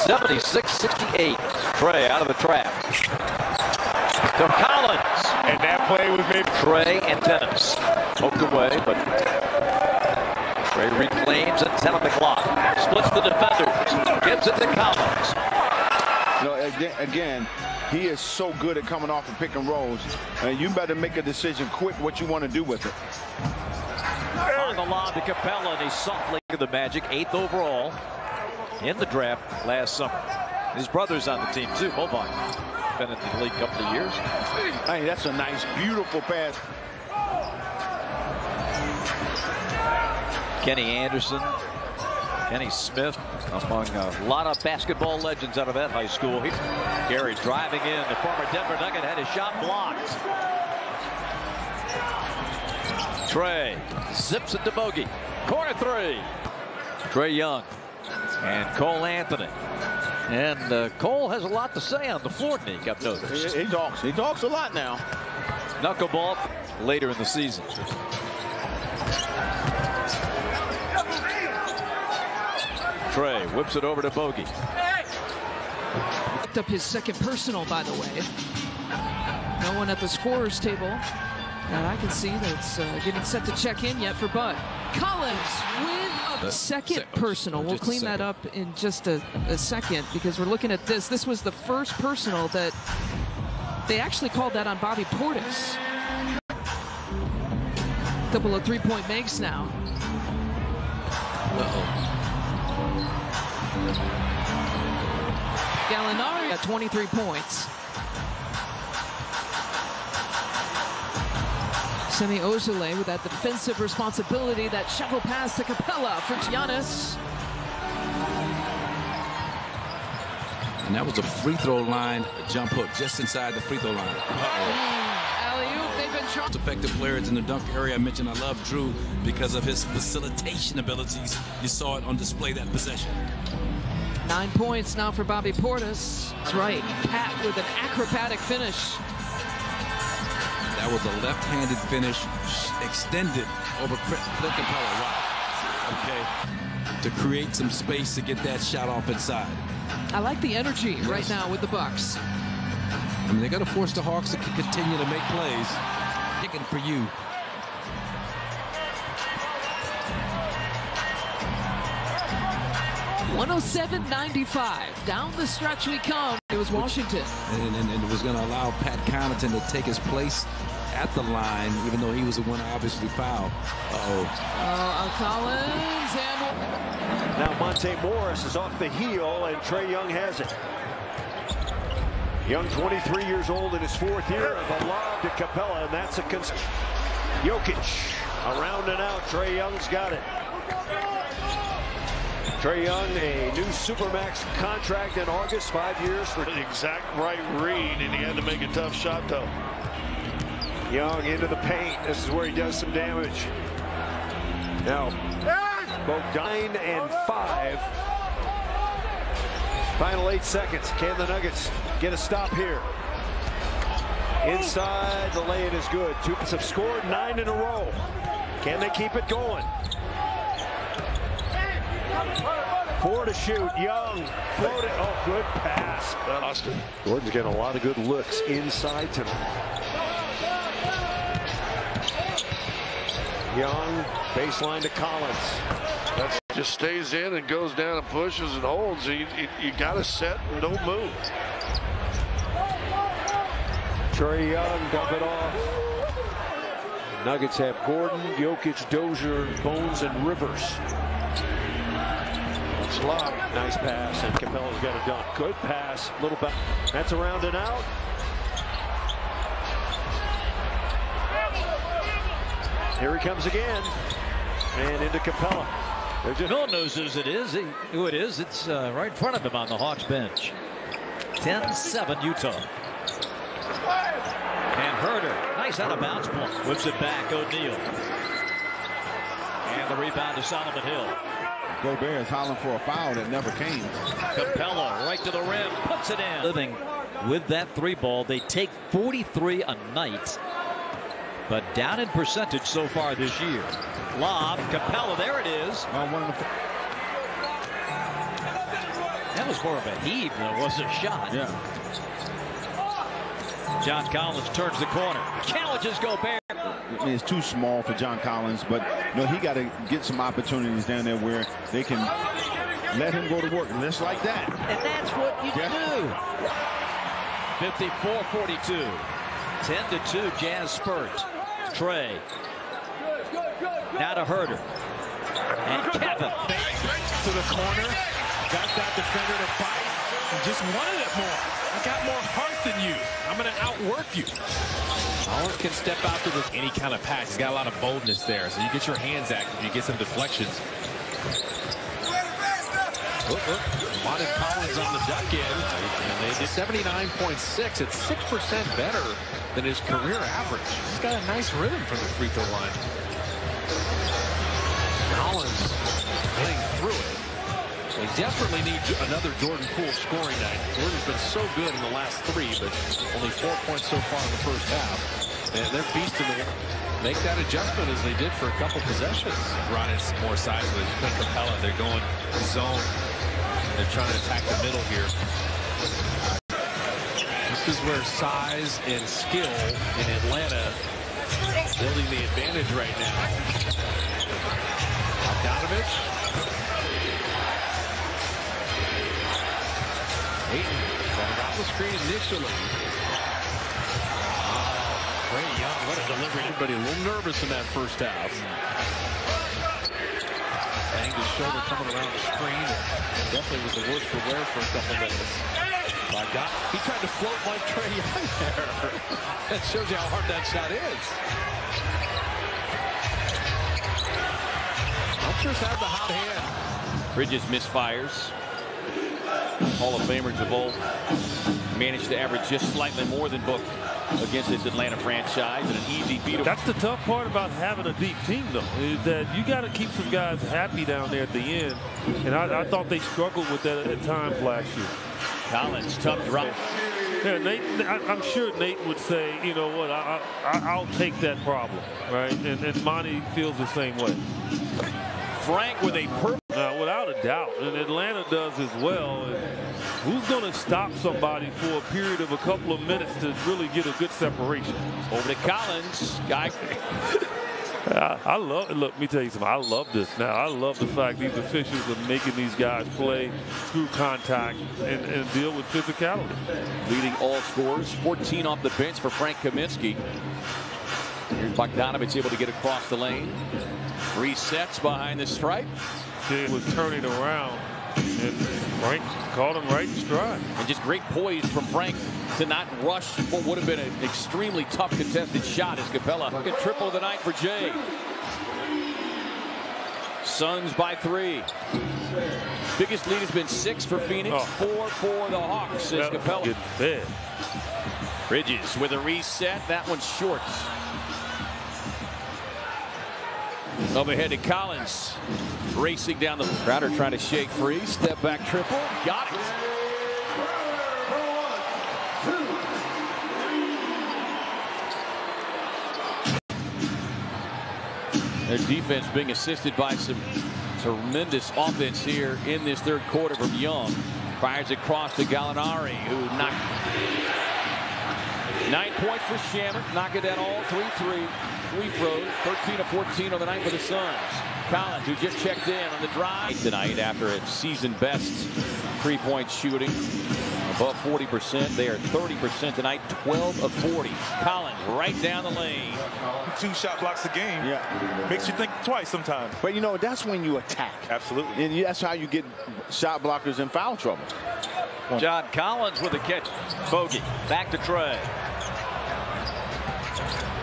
76-68. Trae out of the trap. To Collins. And that play was made. Trae and Dennis. Poked away, but Trae reclaims at 10 on the clock. Splits the defenders. Gives it to Collins. You know, again, he is so good at coming off of pick and rolls. You better make a decision quick what you want to do with it. On the lob to Capella, and he softly to the Magic, 8th overall in the draft last summer. His brother's on the team too, Boban. Been in the league a couple of years. Hey, that's a nice, beautiful pass. Kenny Anderson, Kenny Smith, among a lot of basketball legends out of that high school. Gary's driving in. The former Denver Nugget had his shot blocked. Trae zips it to Bogey. Corner 3. Trae Young and Cole Anthony. And Cole has a lot to say on the floor, Nick, I've noticed. He talks. He talks a lot now. Knuckleball later in the season. Trae whips it over to Bogey. Picked up his second personal, by the way. No one at the scorer's table. And I can see that it's getting set to check in yet for Bud. Collins with a second personal. We'll clean that up in just a second because we're looking at this. This was the first personal that they actually called that on Bobby Portis. Couple of three-point makes now. Gallinari at 23 points. Semi Ozile with that defensive responsibility, that shovel pass to Capella for Giannis. And that was a free throw line jump hook just inside the free throw line. Alley-oop, they've been trying. Effective players in the dunk area. I mentioned I love Drew because of his facilitation abilities. You saw it on display that possession. 9 points now for Bobby Portis. That's right, Pat with an acrobatic finish. That was a left-handed finish, extended over Clint Capella. Wow. Okay. To create some space to get that shot off inside. I like the energy right now with the Bucks. I mean, they're going to force the Hawks to continue to make plays. Kicking for you. $107.95. Down the stretch we come. It was Washington. And it was going to allow Pat Connaughton to take his place at the line, even though he was the one to obviously foul. Collins and... Now Monte Morris is off the heel, and Trae Young has it. Young, 23 years old in his fourth year. The lob to Capella, and that's a Jokic around and out. Trae Young's got it. Trae Young, a new Supermax contract in August, 5 years for the exact right read, and he had to make a tough shot, though. Young into the paint. This is where he does some damage. Now, both 9 and 5. Final 8 seconds. Can the Nuggets get a stop here? Inside, the lay-in is good. Two have scored 9 in a row. Can they keep it going? 4 to shoot. Young floated. Oh, good pass. Austin. Gordon's getting a lot of good looks inside tonight. Young, baseline to Collins. That just stays in and goes down and pushes and holds. You got to set and don't move. Trae Young dump it off. Nuggets have Gordon, Jokic, Dozier, Bones, and Rivers. That's lob. Nice pass, and Capella's got a dunk. Good pass. Little back. That's around and out. Here he comes again, and into Capella. No one knows who it is. It's right in front of him on the Hawks bench. 10-7 Utah. And Herder, nice out of bounds point. Whips it back, O'Neal. And the rebound to Solomon Hill. Gobert is hollering for a foul that never came. Capella right to the rim, puts it in. Living with that three ball, they take 43 a night. But down in percentage so far this year. Lob, Capella, there it is. That was more of a heave than it was a shot. Yeah. John Collins turns the corner. Challenges Gobert. I mean, it's too small for John Collins, but he got to get some opportunities down there where they can let him go to work, just like that. And that's what you do. 54-42. 10-2 Jazz spurt. Trae. Now to Herder. And Kevin. To the corner. Got that defender to fight. And just wanted it more. I got more heart than you. I'm going to outwork you. Collins can step out to any kind of pass. He's got a lot of boldness there. So you get your hands active. You get some deflections. Monty Collins on the duck in. And they did 79.6. It's 6% better than his career average. He's got a nice rhythm from the free throw line. Collins playing through it. They desperately need another Jordan Poole scoring night. Jordan's been so good in the last 3, but only 4 points so far in the first half. And they're feasting to make that adjustment as they did for a couple possessions. Brought in some more size with Capella. They're going zone. They're trying to attack the middle here. This is where size and skill in Atlanta building the advantage right now. Bogdanovich. Ayton got off the screen initially. Trae Young, what a delivery. Everybody a little nervous in that first half. Banged his shoulder coming around the screen. And definitely was the worse for wear for a couple minutes. He tried to float like Trae Young there. That shows you how hard that shot is. Hunter's had the hot hand. Bridges misfires. Hall of Famers have all managed to average just slightly more than Book against this Atlanta franchise, and an easy beat. That's the tough part about having a deep team, though, is that you got to keep some guys happy down there at the end. And I thought they struggled with that at times last year. Collins, tough drop. Yeah, Nate, I'm sure Nate would say, you know what, I'll take that problem, right? And Monty feels the same way. Frank with a perfect. Without a doubt, and Atlanta does as well. And who's going to stop somebody for a period of a couple of minutes to really get a good separation? Over to Collins. Guy. I love it. Look, let me tell you something. I love this now. I love the fact these officials are making these guys play through contact and deal with physicality. Leading all scorers, 14 off the bench for Frank Kaminsky. Here's Bogdanovich able to get across the lane. Resets behind the stripe. He was turning around, and Frank caught him right in stride. And just great poise from Frank to not rush what would have been an extremely tough contested shot as Capella. Triple of the night for Jay. Suns by 3. Biggest lead has been 6 for Phoenix, 4 for the Hawks as Capella. Bridges with a reset. That one's short. Up ahead to Collins. Racing down the Crowder trying to shake free. Step back triple. Got it. Their defense being assisted by some tremendous offense here in this third quarter from Young. Fires across to Gallinari, who knocked 9 points for Shamet. Knocking down all 3 free throws. 13 of 14 on the night for the Suns. Collins, who just checked in on the drive tonight after a season best 3-point shooting. Above 40%. They are 30% tonight, 12 of 40. Collins right down the lane. 2 shot blocks a game. Yeah. Makes you think twice sometimes. But you know, that's when you attack. Absolutely. And that's how you get shot blockers in foul trouble. John Collins with a catch. Bogey. Back to Trae.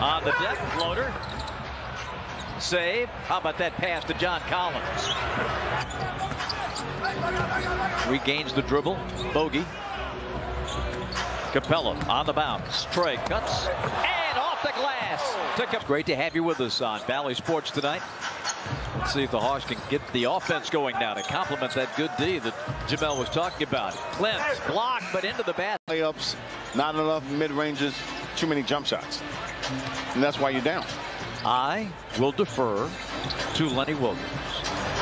On the deck, floater. Save. How about that pass to John Collins? Regains the dribble. Bogey. Capella on the bounce. Trae cuts. And off the glass. Great to have you with us on Valley Sports tonight. Let's see if the Hawks can get the offense going now to complement that good D that Jamel was talking about. Clint blocked, but into the bat. Layups, not enough mid-ranges, too many jump shots. And that's why you're down. I will defer to Lenny Williams,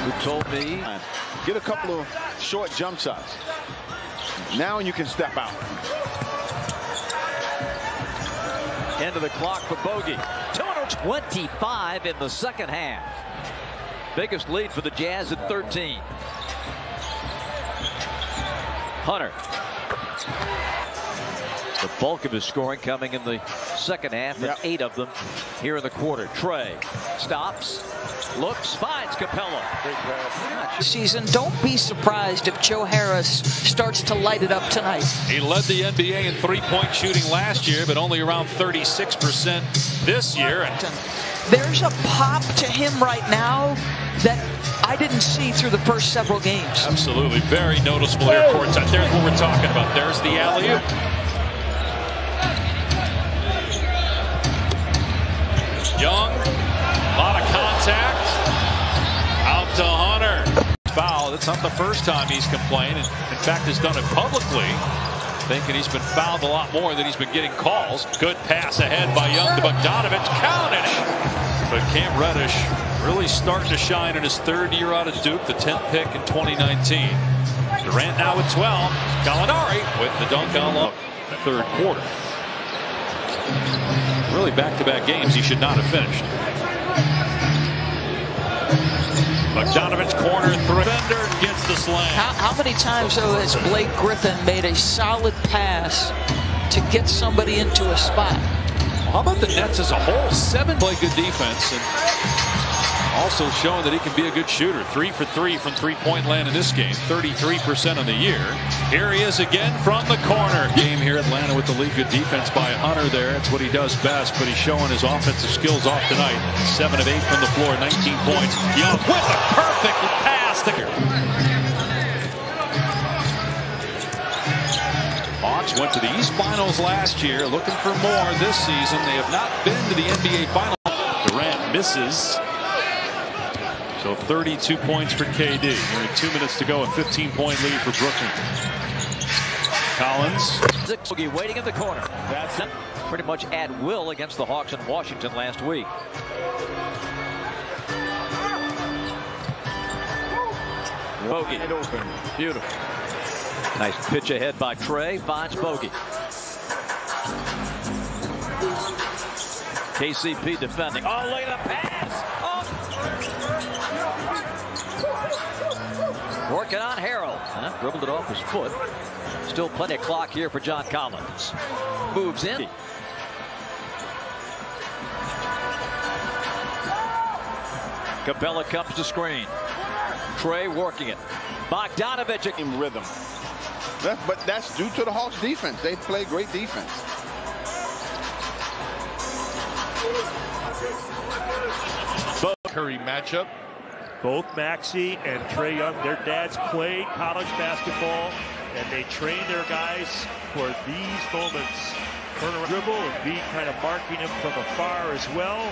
who told me, get a couple of short jump shots. Now you can step out. End of the clock for Bogey. 225 in the second half. Biggest lead for the Jazz at 13. Hunter. The bulk of his scoring coming in the second half, and 8 of them here in the quarter. Trae stops, looks, finds Capella. Season, don't be surprised if Joe Harris starts to light it up tonight. He led the NBA in 3-point shooting last year, but only around 36% this year. There's a pop to him right now that I didn't see through the first several games. Absolutely, very noticeable here courtside. There's what we're talking about. There's the alley-oop. Young, a lot of contact. Out to Hunter. Foul. That's not the first time he's complained. And in fact, has done it publicly, thinking he's been fouled a lot more than he's been getting calls. Good pass ahead by Young to Bogdanovich. Counted it. But Cam Reddish really starting to shine in his third year out of Duke, the 10th pick in 2019. Durant now with 12. Gallinari with the dunk on the third quarter. Really back-to-back games he should not have finished. Bogdanovich corner three. Bender gets the slam. How many times, though, has Blake Griffin made a solid pass to get somebody into a spot? Well, how about the Nets as a whole? 7 play good defense and also showing that he can be a good shooter. 3 for 3 from three-point land in this game. 33% on the year. Here he is again from the corner. Game here, Atlanta with the league. Good defense by Hunter there. That's what he does best, but he's showing his offensive skills off tonight. 7 of 8 from the floor, 19 points. Young with a perfect pass. Hawks went to the East Finals last year, looking for more this season. They have not been to the NBA Finals. Durant misses. So 32 points for KD. Only 2 minutes to go. A 15-point lead for Brooklyn. Collins. Waiting in the corner. That's pretty much at will against the Hawks in Washington last week. Bogey. Open. Beautiful. Nice pitch ahead by Trae. Finds Bogey. KCP defending. Oh, laid up pass. Oh. Working on Harrell. Dribbled it off his foot. Still plenty of clock here for John Collins. Moves in. Capella comes to screen. Trae working it. Bogdanovich in rhythm. But that's due to the Hawks defense. They play great defense. Curry matchup. Both Maxey and Trae Young, their dads played college basketball, and they train their guys for these moments. Turn around, dribble, and be kind of marking him from afar as well.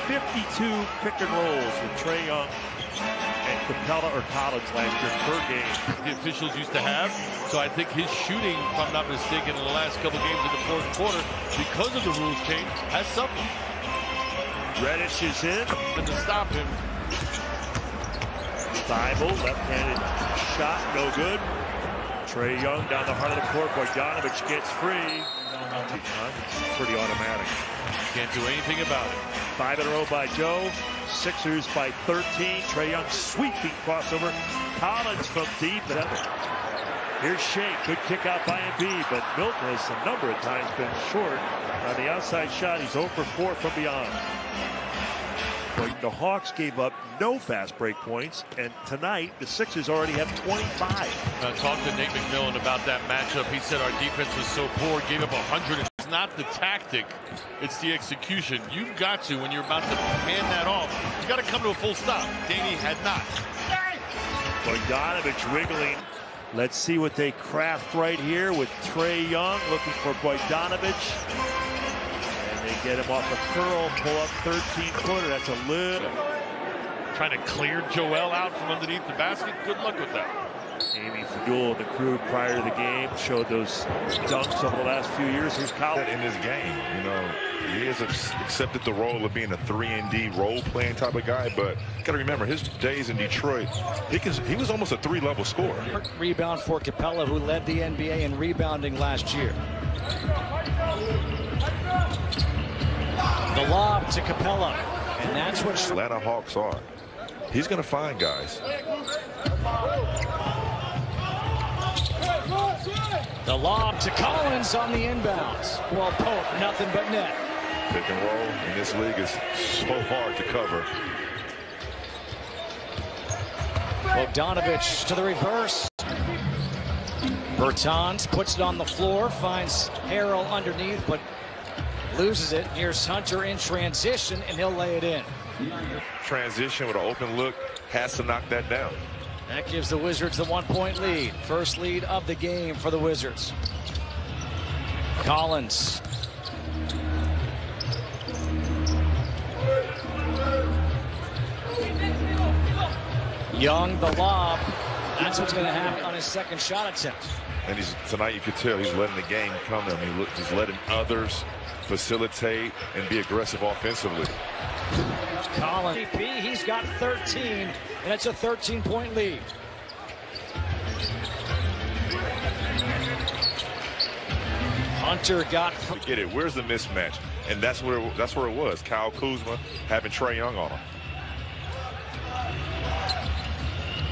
52 pick and rolls with Trae Young and Capella or Collins last year per game. The officials used to have. So I think his shooting, if I'm not mistaken, in the last couple games in the fourth quarter, because of the rules change, has suffered. Reddish is in. And to stop him. Thibault, left-handed shot, no good. Trae Young down the heart of the court. Bogdanovich gets free. Pretty automatic. Can't do anything about it. 5 in a row by Joe. Sixers by 13. Trae Young sweeping crossover. Collins from deep. Here's Shake. Good kick out by Embiid, but Milton has a number of times been short on the outside shot. He's 0 for 4 from beyond. The Hawks gave up no fast break points, and tonight the Sixers already have 25. I talked to Nate McMillan about that matchup. He said our defense was so poor, gave up 100. It's not the tactic, it's the execution. You've got to, when you're about to hand that off, you got to come to a full stop. Danny had not. Bogdanovich wiggling. Let's see what they craft right here with Trae Young looking for Bogdanovich. They get him off a curl, pull up 13-footer. That's a little. Trying to clear Joel out from underneath the basket. Good luck with that. Amy Fadul and the crew prior to the game showed those dunks over the last few years. Here's Collins. In this game, you know, he has accepted the role of being a 3-and-D role-playing type of guy, but you got to remember his days in Detroit, he was almost a 3-level scorer. Rebound for Capella, who led the NBA in rebounding last year. The lob to Capella, and that's what Atlanta Hawks are. He's going to find guys. The lob to Collins on the inbounds. Well, Pope, nothing but net. Pick and roll in this league is so hard to cover. Bogdanovich to the reverse. Bertans puts it on the floor, finds Harrell underneath, but loses it. Here's Hunter in transition, and he'll lay it in. Transition with an open look, has to knock that down. That gives the Wizards the 1-point lead. First lead of the game for the Wizards. Collins. Young, the lob. That's what's going to happen on his second shot attempt. And tonight you could tell he's letting the game come to him. He's letting others facilitate and be aggressive offensively. Collins, he's got 13, and it's a 13-point lead. Hunter got. Get it? Where's the mismatch? And that's where it was. Kyle Kuzma having Trae Young on him.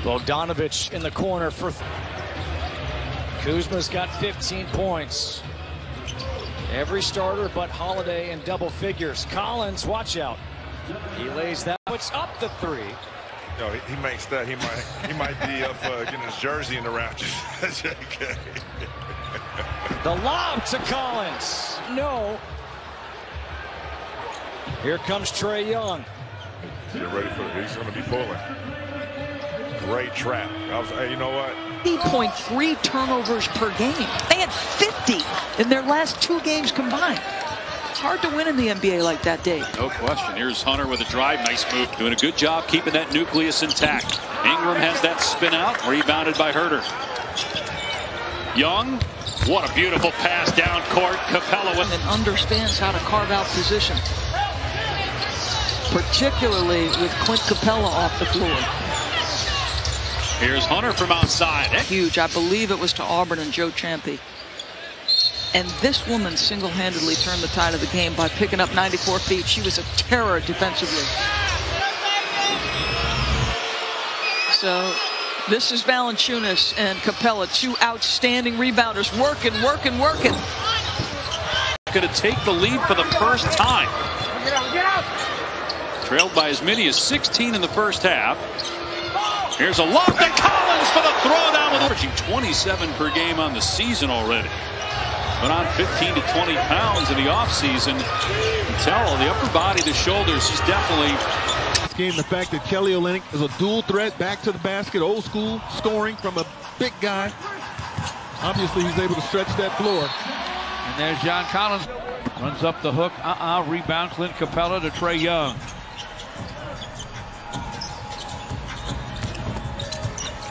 Bogdanovich in the corner for. Kuzma's got 15 points. Every starter but Holiday in double figures. Collins, watch out. He lays that. Puts up the three. No, he makes that. He might be up getting his jersey in the rafters. Okay. The lob to Collins. No. Here comes Trae Young. Get ready for it. He's going to be pulling. Great trap. Hey, you know what? 3.3 turnovers per game. They had 50 in their last 2 games combined. It's hard to win in the NBA like that, Dave. No question. Here's Hunter with a drive. Nice move. Doing a good job keeping that nucleus intact. Ingram has that spin out. Rebounded by Herter. Young. What a beautiful pass down court. Capella with. And understands how to carve out position. Particularly with Clint Capella off the floor. Here's Hunter from outside. Huge. I believe it was to Auburn and Joe Champy. And this woman single-handedly turned the tide of the game by picking up 94 feet. She was a terror defensively. So this is Valanciunas and Capella, 2 outstanding rebounders, working. Going to take the lead for the first time. Trailed by as many as 16 in the first half. Here's a lob to Collins for the throwdown, with averaging 27 per game on the season already. But on 15 to 20 pounds in the offseason. You can tell the upper body, the shoulders, he's definitely. This game, the fact that Kelly Olynyk is a dual threat, back to the basket, old school scoring from a big guy. Obviously, he's able to stretch that floor. And there's John Collins. Runs up the hook. Rebound, Clint Capella to Trae Young.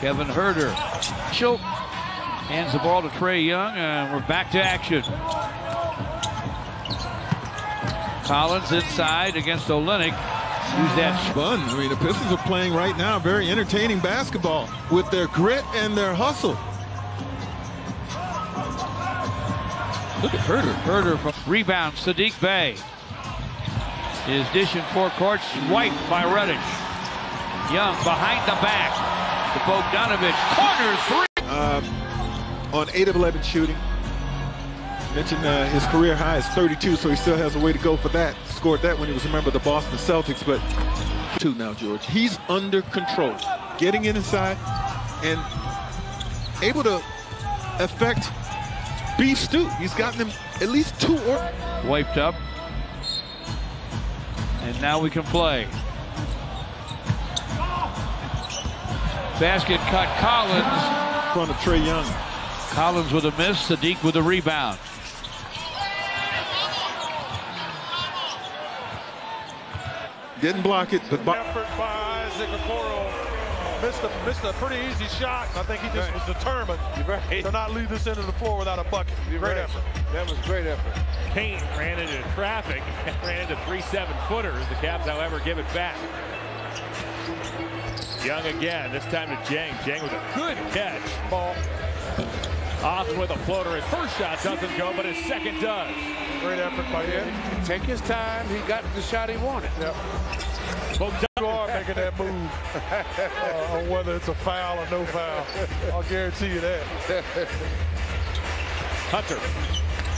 Kevin Herter. Hands the ball to Trae Young, and we're back to action. Collins inside against Olynyk. Use that fun. I mean, the Pistons are playing right now very entertaining basketball with their grit and their hustle. Look at Herter. Herter from rebound. Sadiq Bey is dishing 4 courts. Wiped by Reddish. Young behind the back. To Bogdanovich, corner 3. On 8 of 11 shooting. Mentioned his career high is 32, so he still has a way to go for that. Scored that when he was a member of the Boston Celtics, but 2 now, George. He's under control, getting inside and able to affect Beef Stew. He's gotten him at least 2 or. Wiped up. And now we can play. Basket cut, Collins. In front of Trae Young. Collins with a miss, Sadiq with a rebound. Didn't block it, but effort by Isaac Okoro. Missed a pretty easy shot. I think he just was determined to not leave this end of the floor without a bucket. Great effort. That was great effort. Kane ran into traffic and ran into 3 7-footers. The Cavs, however, give it back. Young again, this time to Jang. Jang with a good catch. Ball. Austin with a floater. His first shot doesn't go, but his second does. Great effort by him. Take his time. He got the shot he wanted. Yep. You are making that move on whether it's a foul or no foul. I'll guarantee you that. Hunter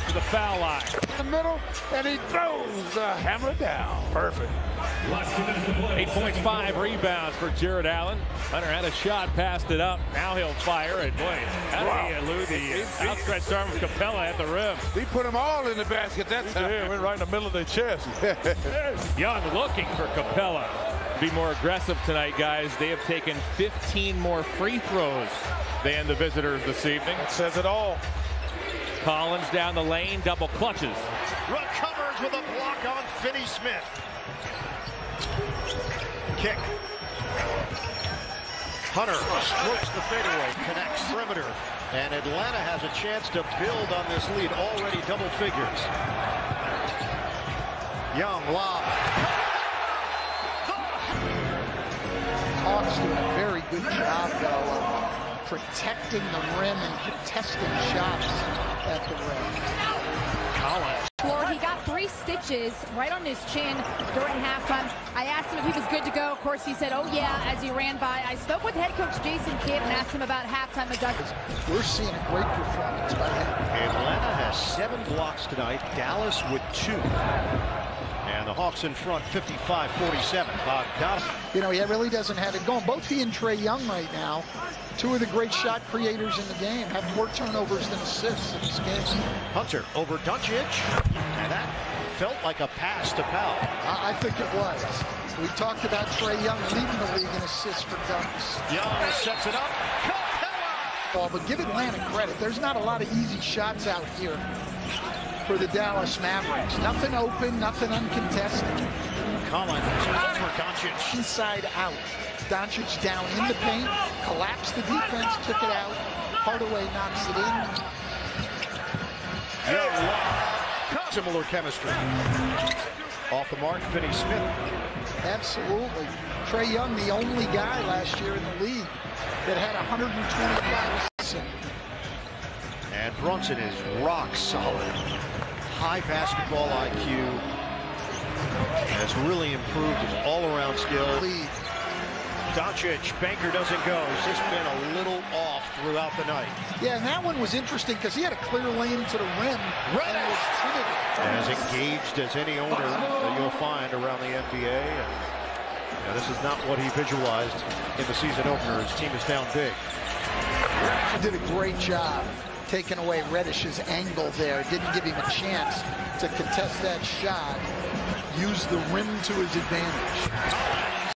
to the foul line. In the middle, and he throws the hammer down. Perfect. 8 points, 5 rebounds for Jared Allen. Hunter had a shot, passed it up. Now he'll fire, and boy, how did he elude the outstretched arm of Capella at the rim? He put them all in the basket that time. Yeah, went right in the middle of their chest. Young looking for Capella. Be more aggressive tonight, guys. They have taken 15 more free throws than the visitors this evening. That says it all. Collins down the lane, double clutches. Recovers with a block on Finney-Smith. Kick. Hunter strokes the fadeaway, connects perimeter, and Atlanta has a chance to build on this lead, already double figures. Young lob. Hawks doing a very good job, though, of protecting the rim and contesting shots at the rim. Collins. He got 3 stitches right on his chin during halftime. I asked him if he was good to go. Of course, he said, oh, yeah, as he ran by. I spoke with head coach Jason Kidd and asked him about halftime adjustments. We're seeing a great performance by him. Atlanta has 7 blocks tonight. Dallas with 2. And the Hawks in front, 55-47. Bogdanovich. You know, he really doesn't have it going. Both he and Trae Young right now, 2 of the great shot creators in the game, have more turnovers than assists in this game. Hunter over Doncic. And that felt like a pass to Powell. I think it was. We talked about Trae Young leading the league in assists for dunks. Young sets it up. But give Atlanta credit. There's not a lot of easy shots out here for the Dallas Mavericks. Nothing open, nothing uncontested. Collins over Doncic. Inside out. Doncic down in the paint, collapsed the defense, took it out. Hardaway knocks it in. Young, similar chemistry. Off the mark, Finney-Smith. Absolutely. Trae Young, the only guy last year in the league that had 125 assists. And Brunson is rock solid. High basketball IQ. Has really improved his all-around skill. Doncic, banker doesn't go. He's just been a little off throughout the night. Yeah, and that one was interesting because he had a clear lane to the rim. And was as engaged as any owner that you'll find around the NBA. And this is not what he visualized in the season opener. His team is down big. He did a great job taking away Reddish's angle there. Didn't give him a chance to contest that shot. Used the rim to his advantage.